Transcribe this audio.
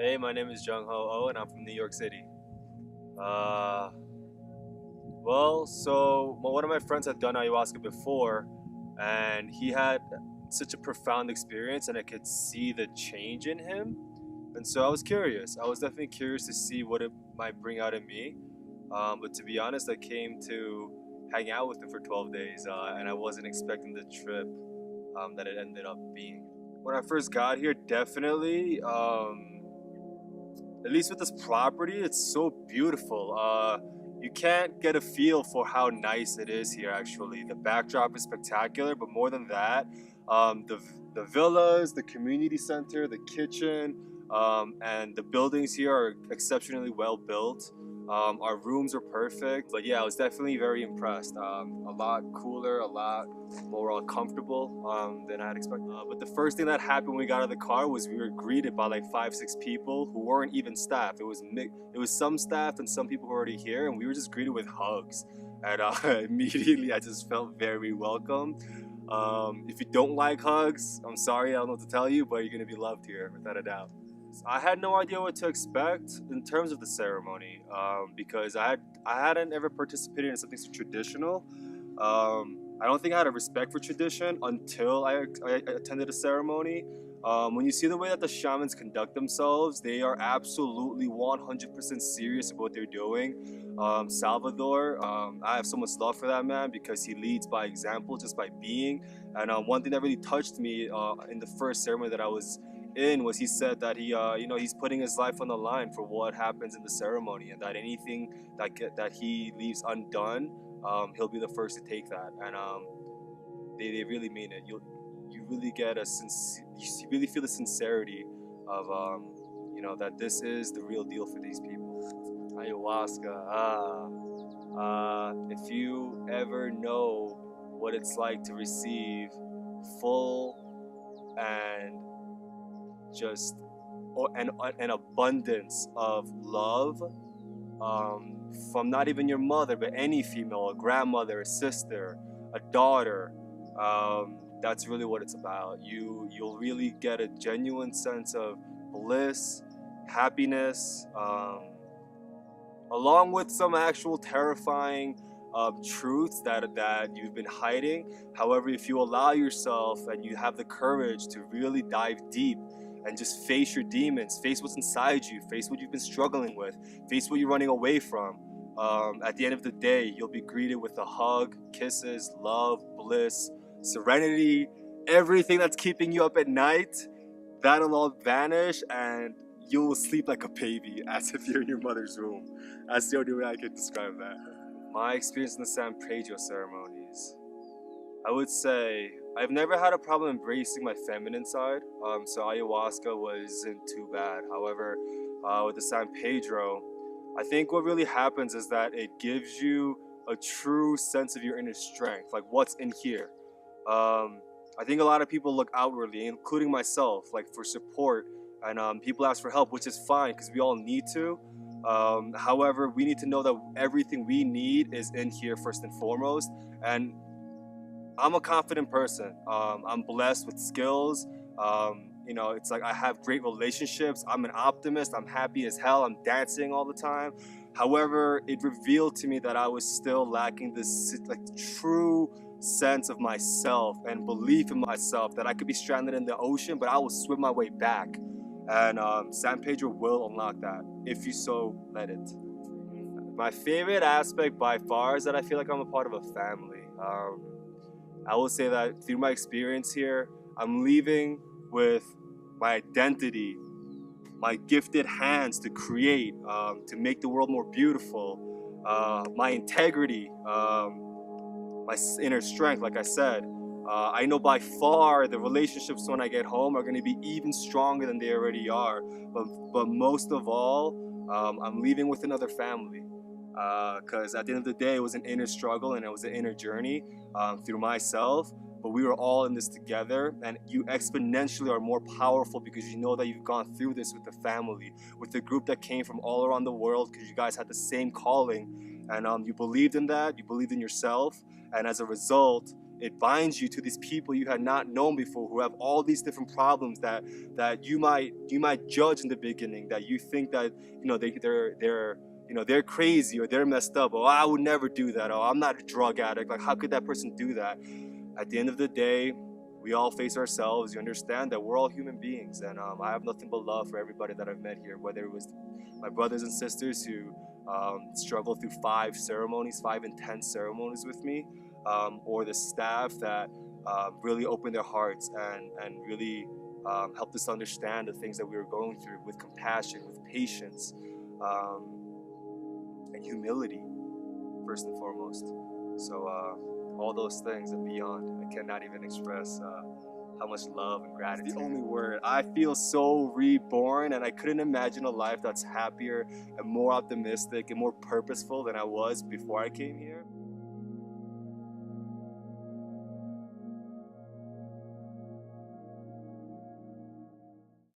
Hey, my name is Jungho, and I'm from New York City. Uh, one of my friends had done ayahuasca before, and he had such a profound experience, and I could see the change in him. And so I was curious. I was definitely curious to see what it might bring out in me. But to be honest, I came to hang out with him for 12 days, and I wasn't expecting the trip that it ended up being. When I first got here, definitely. At least with this property, it's so beautiful. You can't get a feel for how nice it is here. Actually, the backdrop is spectacular, but more than that, the villas, the community center, the kitchen, and the buildings here are exceptionally well built. Our rooms are perfect, but yeah, I was definitely very impressed. A lot cooler, a lot more comfortable than I had expected. But the first thing that happened when we got out of the car was we were greeted by like 5-6 people who weren't even staff. It was some staff and some people who were already here, and we were just greeted with hugs. And immediately I just felt very welcome. If you don't like hugs, I'm sorry, I don't know what to tell you, but you're gonna be loved here without a doubt. I had no idea what to expect in terms of the ceremony because I hadn't ever participated in something so traditional. I don't think I had a respect for tradition until I attended a ceremony. When you see the way that the shamans conduct themselves, they are absolutely 100% serious about what they're doing. Salvador, I have so much love for that man because he leads by example, just by being. And one thing that really touched me in the first ceremony that I was in was he said that he's putting his life on the line for what happens in the ceremony, and that anything that he leaves undone, he'll be the first to take that. And they really mean it. You really get you really feel the sincerity of that this is the real deal for these people. Ayahuasca. If you ever know what it's like to receive full and just an abundance of love from not even your mother, but any female, a grandmother, a sister, a daughter. That's really what it's about. You'll really get a genuine sense of bliss, happiness, along with some actual terrifying truths that you've been hiding. However, if you allow yourself and you have the courage to really dive deep and just face your demons, face what's inside you, face what you've been struggling with, face what you're running away from. At the end of the day, you'll be greeted with a hug, kisses, love, bliss, serenity, everything that's keeping you up at night. That'll all vanish and you will sleep like a baby as if you're in your mother's womb. That's the only way I can describe that. My experience in the San Pedro ceremonies, I would say I've never had a problem embracing my feminine side, so ayahuasca wasn't too bad. However, with the San Pedro, I think what really happens is that it gives you a true sense of your inner strength, like what's in here. I think a lot of people look outwardly, including myself, like for support, and people ask for help, which is fine because we all need to. However, we need to know that everything we need is in here first and foremost. And I'm a confident person. I'm blessed with skills. It's like I have great relationships. I'm an optimist. I'm happy as hell. I'm dancing all the time. However, it revealed to me that I was still lacking this like true sense of myself and belief in myself, that I could be stranded in the ocean, but I will swim my way back. And San Pedro will unlock that if you so let it. My favorite aspect by far is that I feel like I'm a part of a family. I will say that through my experience here, I'm leaving with my identity, my gifted hands to create, to make the world more beautiful, my integrity, my inner strength, like I said. I know by far the relationships when I get home are going to be even stronger than they already are. But most of all, I'm leaving with another family. Because at the end of the day, it was an inner struggle and it was an inner journey through myself. But we were all in this together, and you exponentially are more powerful because you know that you've gone through this with the family, with the group that came from all around the world, because you guys had the same calling, and you believed in that, you believed in yourself, and as a result, it binds you to these people you had not known before, who have all these different problems that you might judge in the beginning, that you think that, you know, they're crazy or they're messed up. Oh, I would never do that. Oh, I'm not a drug addict. Like, how could that person do that? At the end of the day, we all face ourselves. You understand that we're all human beings, and I have nothing but love for everybody that I've met here, whether it was my brothers and sisters who struggled through 5 intense ceremonies with me, or the staff that really opened their hearts and really helped us understand the things that we were going through with compassion, with patience, and humility, first and foremost. So all those things and beyond, I cannot even express how much love and gratitude. It's the only word. I feel so reborn, and I couldn't imagine a life that's happier and more optimistic and more purposeful than I was before I came here.